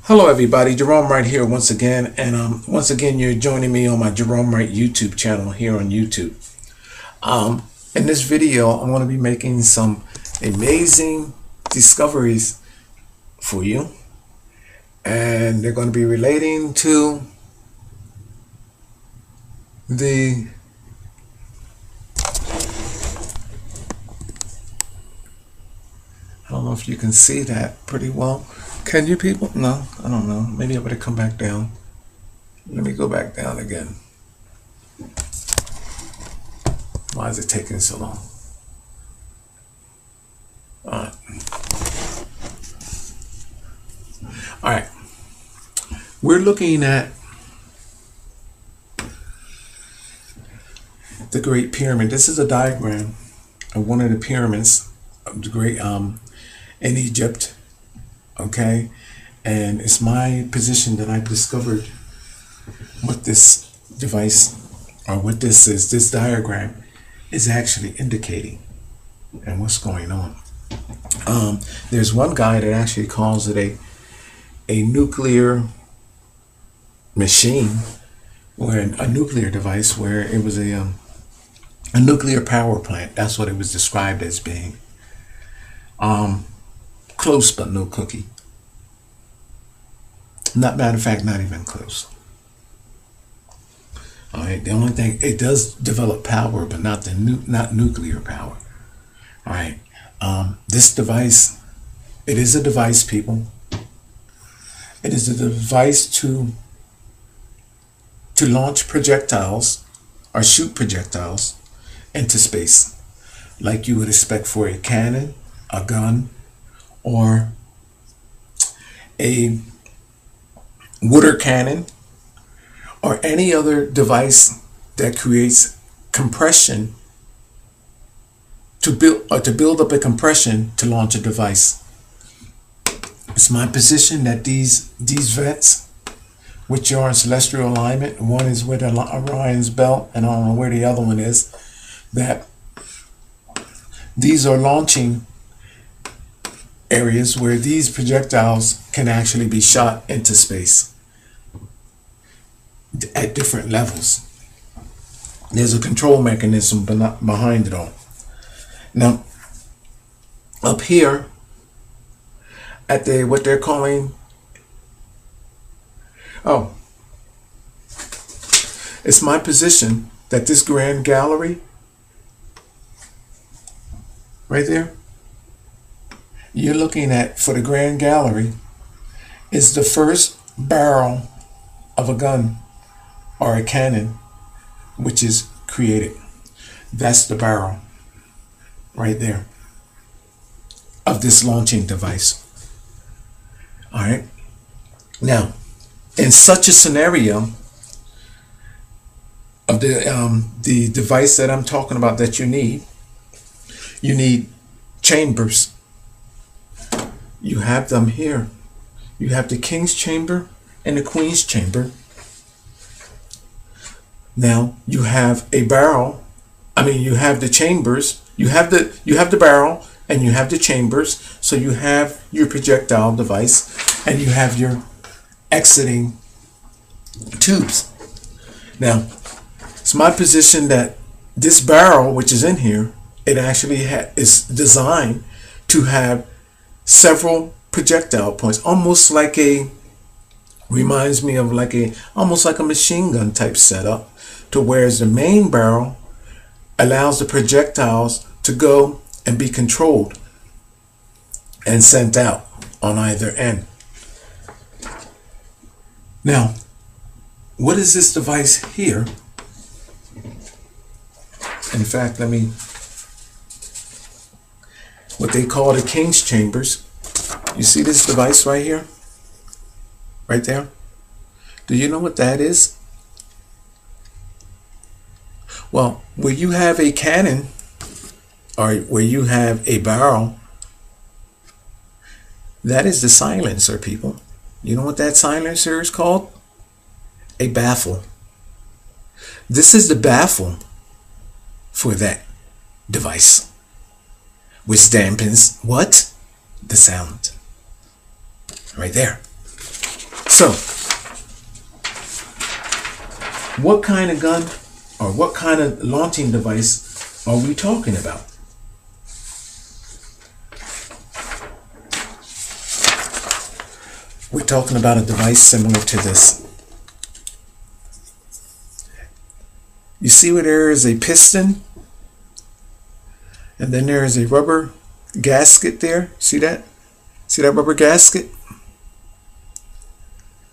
Hello everybody, Jerome Wright here once again, and once again you're joining me on my Jerome Wright YouTube channel here on YouTube. In this video I'm going to be making some amazing discoveries for you, and they're going to be relating to the I don't know if you can see that pretty well. Can you people? No, I don't know. Maybe I better come back down. Let me go back down again. Why is it taking so long? Alright. Alright. We're looking at the Great Pyramid. This is a diagram of one of the pyramids of the Great in Egypt. Okay, and it's my position that I discovered what this device, or what this is, this diagram is actually indicating and what's going on. There's one guy that actually calls it a nuclear machine, or a nuclear device, where it was a nuclear power plant. That's what it was described as being. Close but no cookie. Matter of fact, not even close. All right. The only thing, it does develop power, but not not nuclear power. All right. This device, it is a device, people. It is a device to launch projectiles or shoot projectiles into space, like you would expect for a cannon, a gun, or a water cannon, or any other device that creates compression to build up a compression to launch a device. It's my position that these vents, which are in celestial alignment, one is with Orion's belt, and I don't know where the other one is, that these are launching areas where these projectiles can actually be shot into space at different levels. There's a control mechanism behind it all. Now, up here at what they're calling, it's my position that this grand gallery right there, you're looking at, for the grand gallery, is the first barrel of a gun or a cannon which is created. That's the barrel right there of this launching device. All right. Now, in such a scenario of the device that I'm talking about that you need chambers. You have them here. You have the king's chamber and the queen's chamber. Now you have a barrel. You have the chambers. You have the barrel and you have the chambers. So you have your projectile device and you have your exiting tubes. Now, it's my position that this barrel, which is in here, it actually is designed to have several projectile points, almost like reminds me of almost like a machine gun type setup, to whereas the main barrel allows the projectiles to go and be controlled and sent out on either end. Now, what is this device here? In fact, what they call the king's chambers. You see this device right here? Right there? Do you know what that is? Well, where you have a cannon, or where you have a barrel, that is the silencer, people. You know what that silencer is called? A baffle. This is the baffle for that device, which dampens what? The sound. Right there. So, what kind of gun or what kind of launching device are we talking about? We're talking about a device similar to this. You see where there is a piston and then there is a rubber gasket there. See that? See that rubber gasket?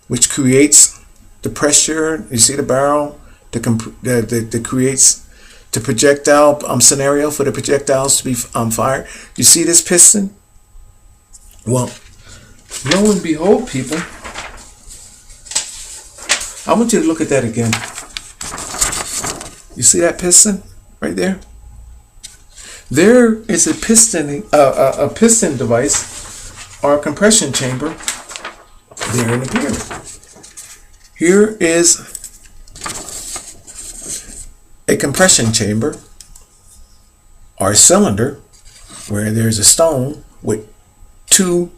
Which creates the pressure. You see the barrel that creates the projectile scenario for the projectiles to be fired. You see this piston? Well, lo and behold, people, I want you to look at that again. You see that piston right there? There is a piston device or a compression chamber there in the pyramid. Here is a compression chamber or a cylinder where there's a stone with two,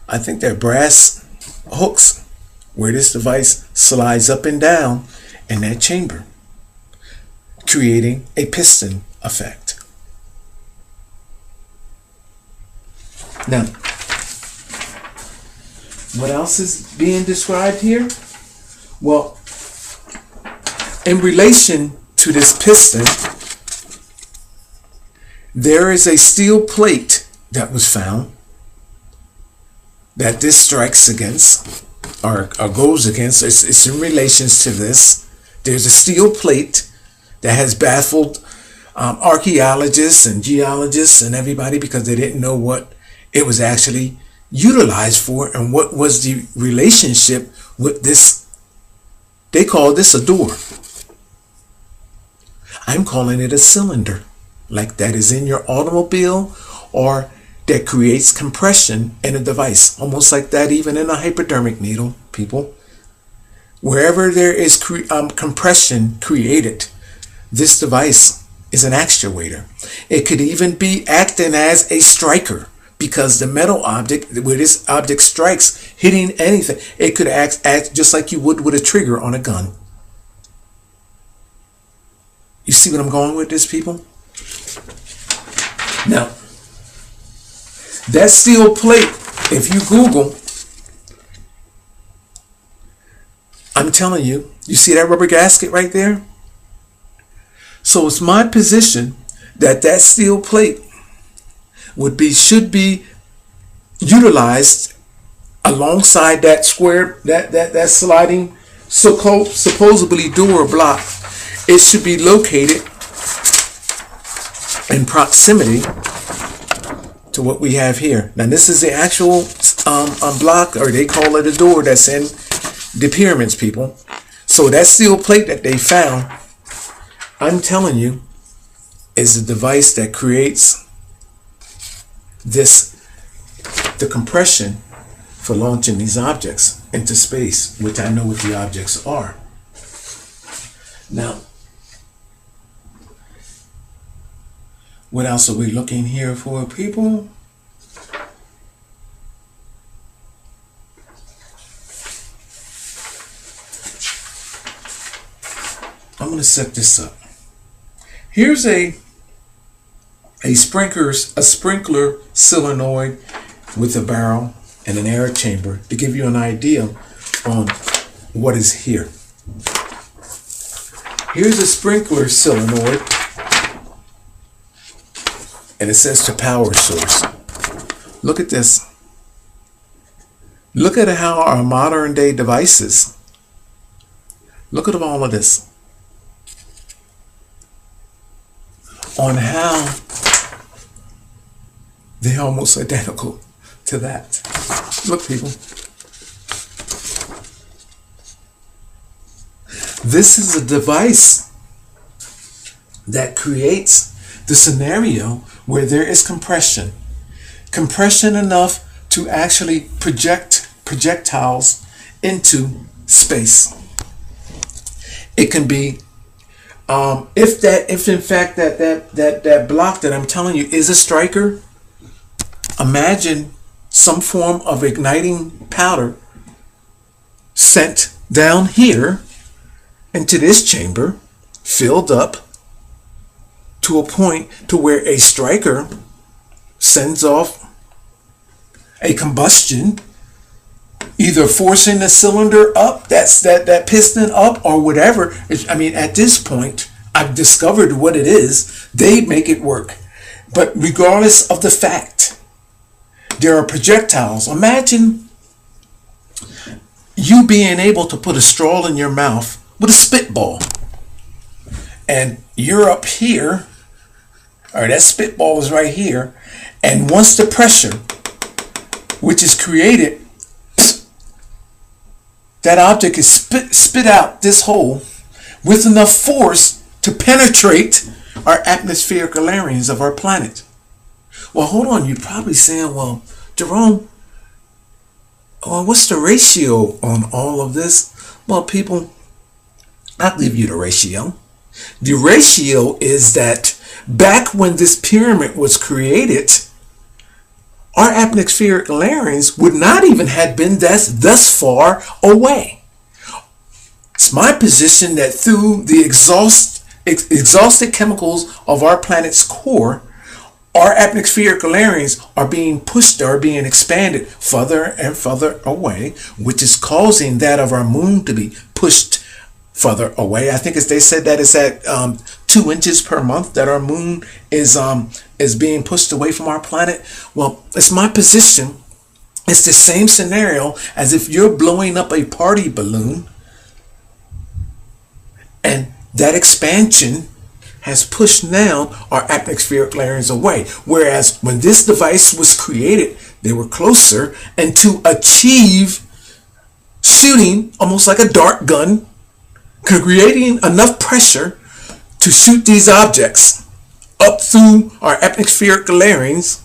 I think they're brass hooks, where this device slides up and down in that chamber, creating a piston effect. Now, what else is being described here? Well, in relation to this piston, there is a steel plate that was found that this strikes against or goes against. It's in relations to this. There's a steel plate that has baffled archaeologists and geologists and everybody because they didn't know what it was actually utilized for and what was the relationship with this. They call this a door. I'm calling it a cylinder, like that is in your automobile or that creates compression in a device, almost like that even in a hypodermic needle, people. Wherever there is compression created, this device is an actuator. It could even be acting as a striker because the metal object, where this object strikes, hitting anything, it could act just like you would with a trigger on a gun. You see what I'm going with this, people? Now, that steel plate, if you Google, I'm telling you, you see that rubber gasket right there? So it's my position that that steel plate should be utilized alongside that square, that sliding supposedly door or block. It should be located in proximity to what we have here. Now this is the actual block, or they call it a door, that's in the pyramids, people. So that steel plate that they found, I'm telling you, is a device that creates the compression for launching these objects into space, which I know what the objects are. Now, what else are we looking here for, people? I'm going to set this up. Here's a sprinkler solenoid with a barrel and an air chamber to give you an idea on what is here. Here's a sprinkler solenoid, and it says to power source. Look at this. Look at how our modern day devices, look at all of this, on how they're almost identical to that. Look, people. This is a device that creates the scenario where there is compression. Compression enough to actually project projectiles into space. It can be if in fact that block that I'm telling you is a striker, imagine some form of igniting powder sent down here into this chamber, filled up to a point to where a striker sends off a combustion, either forcing the cylinder up, that piston up, or whatever. I mean, at this point, I've discovered what it is. They make it work. But regardless of the fact, there are projectiles. Imagine you being able to put a straw in your mouth with a spitball. And you're up here, or that spitball is right here. And once the pressure, which is created, that object is spit out this hole with enough force to penetrate our atmospheric layers of our planet. Well, hold on. You're probably saying, well, Jerome, well, what's the ratio on all of this? Well, people, I'll give you the ratio. The ratio is that back when this pyramid was created, our atmospheric layers would not even have been thus far away. It's my position that through the exhausted chemicals of our planet's core, our atmospheric layers are being pushed, are being expanded further and further away, which is causing that of our moon to be pushed further away. I think they said that it's at 2 inches per month that our moon is being pushed away from our planet. Well, it's my position. It's the same scenario as if you're blowing up a party balloon, and that expansion has pushed now our atmospheric layers away. Whereas when this device was created, they were closer, and to achieve shooting almost like a dart gun, creating enough pressure to shoot these objects up through our atmospheric layers.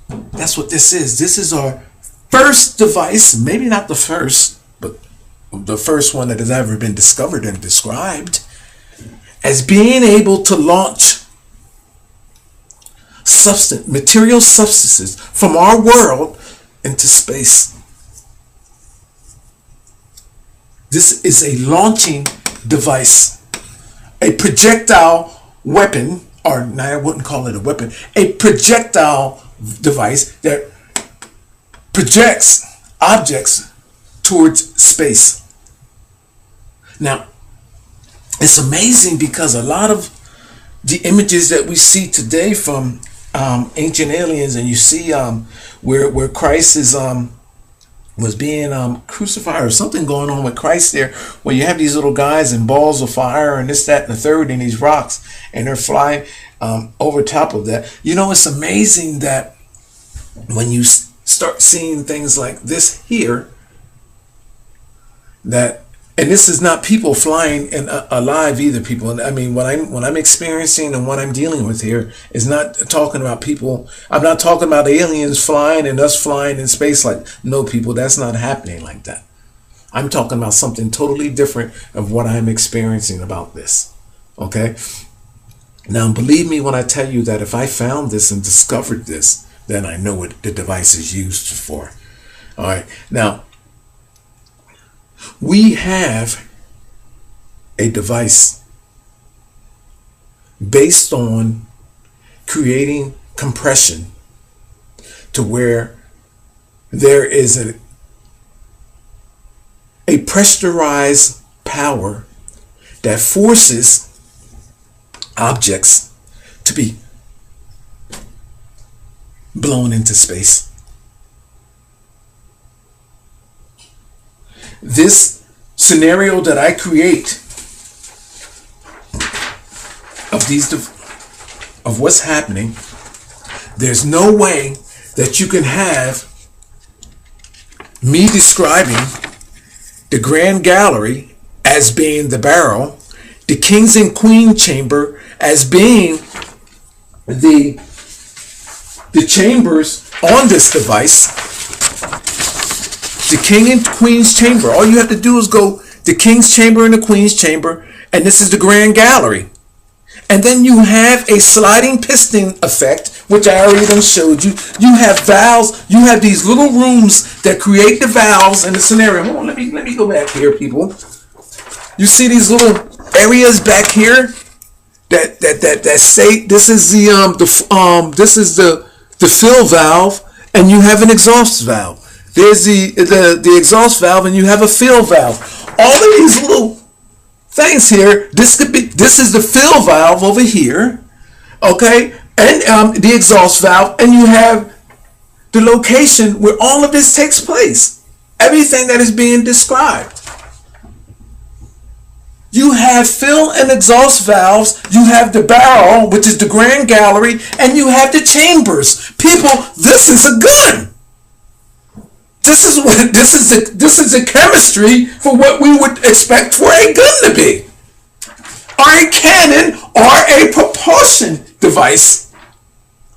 That's what this is. This is our first device, maybe not the first, but the first one that has ever been discovered and described as being able to launch material substances from our world into space. This is a launching device, a projectile weapon, or no, I wouldn't call it a weapon, a projectile device that projects objects towards space. Now, it's amazing because a lot of the images that we see today from ancient aliens, and you see where Christ is was being crucified, or something going on with Christ there, where you have these little guys in balls of fire and this, that, and the third, and these rocks, and they're flying over top of that. You know, it's amazing that when you start seeing things like this here, that, and this is not people flying and alive either, people. I mean, what I'm experiencing and what I'm dealing with here is not talking about people. I'm not talking about aliens flying and us flying in space. Like, no, people, that's not happening like that. I'm talking about something totally different of what I'm experiencing about this. Okay? Now, believe me when I tell you that if I found this and discovered this, then I know what the device is used for. All right. Now, we have a device based on creating compression to where there is a pressurized power that forces objects to be blown into space. This scenario that I create of what's happening, there's no way that you can have me describing the Grand Gallery as being the barrel, the Kings and Queen chamber as being the chambers on this device. The King and Queen's chamber. All you have to do is go the King's chamber and the Queen's chamber, and this is the Grand Gallery. And then you have a sliding piston effect, which I already done showed you. You have valves. You have these little rooms that create the valves in the scenario. Hold on, let me let me go back here, people. You see these little areas back here that say this is the fill valve, and you have an exhaust valve. There's the exhaust valve, and you have a fill valve. All of these little things here. This is the fill valve over here, okay, and the exhaust valve, and you have the location where all of this takes place. Everything that is being described. You have fill and exhaust valves, you have the barrel, which is the grand gallery, and you have the chambers. People, this is a gun. This is the chemistry for what we would expect for a gun to be. Or a cannon, or a propulsion device.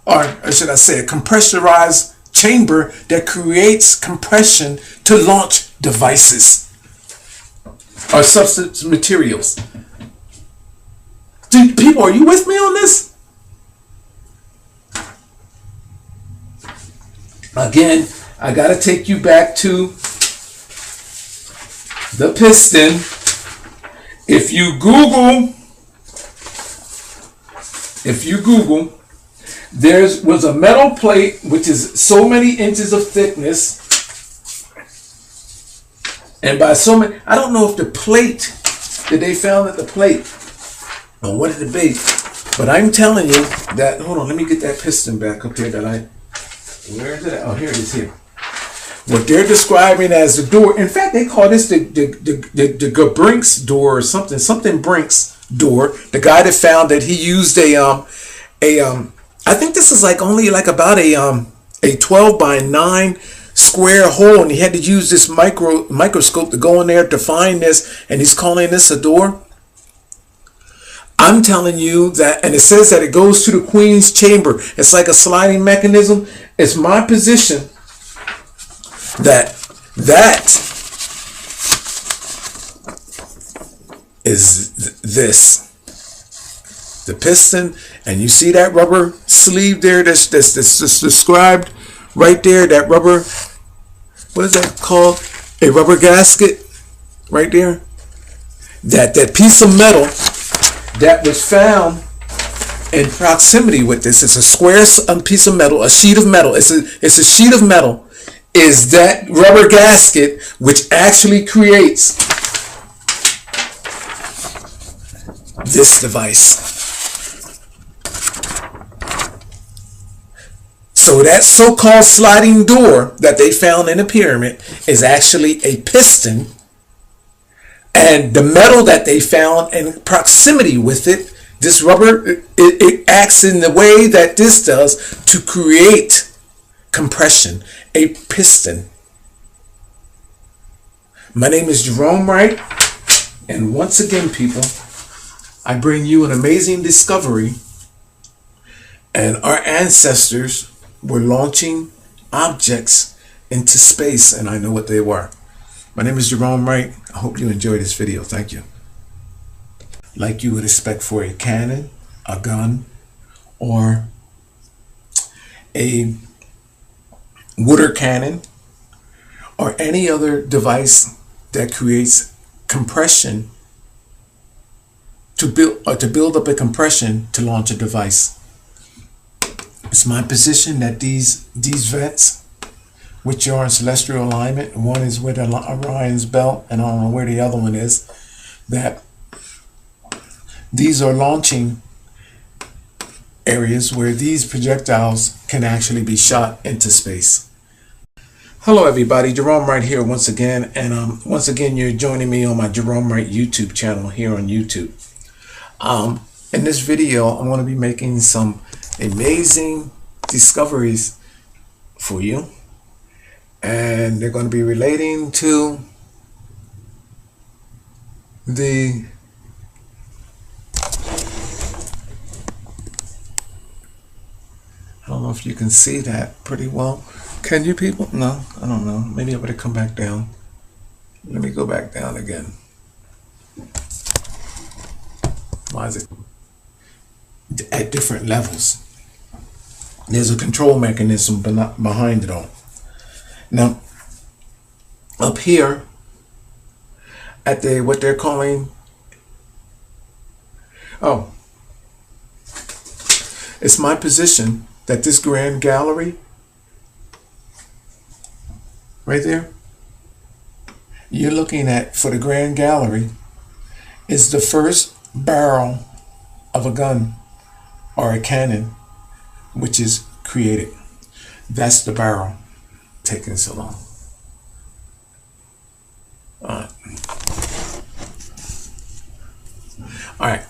Or should I say a compressurized chamber that creates compression to launch devices. Or substance materials. People, are you with me on this? Again, I got to take you back to the piston. If you Google, there was a metal plate which is so many inches of thickness. And by so many, I don't know if the plate that they found at the plate, or what did it be, but I'm telling you that, hold on, let me get that piston back up here where is it? Oh, here it is here. What they're describing as the door, in fact, they call this the Brinks door or something Brinks door. The guy that found that he used I think this is only about a 12 by 9 square hole, and he had to use this microscope to go in there to find this, and he's calling this a door. I'm telling you that, and it says that it goes to the Queen's chamber. It's like a sliding mechanism. It's my position that is this, the piston, and you see that rubber sleeve there that's described right there, that rubber, what is that called? A rubber gasket right there. That piece of metal that was found in proximity with this, it's a square piece of metal, a sheet of metal. It's a sheet of metal. Is that rubber gasket which actually creates this device. So that so-called sliding door that they found in the pyramid is actually a piston, and the metal that they found in proximity with it, this rubber, it acts in the way that this does to create compression, a piston. My name is Jerome Wright, and once again, people, I bring you an amazing discovery, and our ancestors were launching objects into space, and I know what they were. My name is Jerome Wright. I hope you enjoyed this video. Thank you. Like you would expect for a cannon, a gun, or a water cannon, or any other device that creates compression to build up a compression to launch a device. It's my position that these vents, which are in celestial alignment, one is with Orion's belt, and I don't know where the other one is, that these are launching areas where these projectiles can actually be shot into space. Hello everybody, Jerome Wright here once again, and once again you're joining me on my Jerome Wright YouTube channel here on YouTube. In this video, I'm going to be making some amazing discoveries for you, and they're going to be relating to the I don't know if you can see that pretty well. Can you people? No, I don't know. Maybe I better come back down. Let me go back down again. Why is it at different levels? There's a control mechanism behind it all. Now, up here, at the what they're calling, oh, it's my position that this grand gallery right there, you're looking at, for the grand gallery, is the first barrel of a gun or a cannon which is created. That's the barrel taking so long. All right.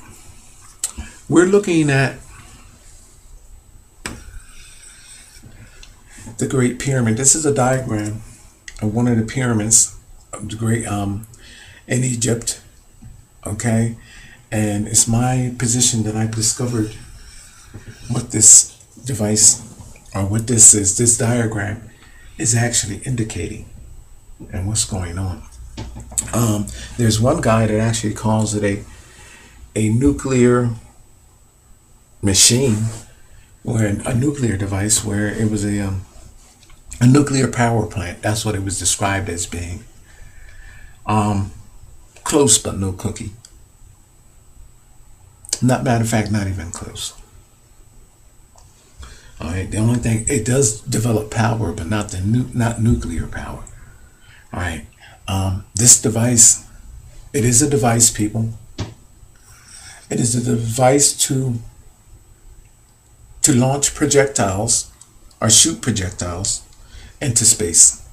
We're looking at the Great Pyramid. This is a diagram of one of the pyramids of the great in Egypt. Okay, and it's my position that I've discovered what this device, or what this is, this diagram is actually indicating and what's going on. There's one guy that actually calls it a nuclear machine, or a nuclear device, where it was a nuclear power plant. That's what it was described as being. Close but no cookie. Matter of fact, not even close. All right. The only thing, it does develop power, but not not nuclear power. All right. This device, it is a device, people. It is a device to launch projectiles or shoot projectiles into space.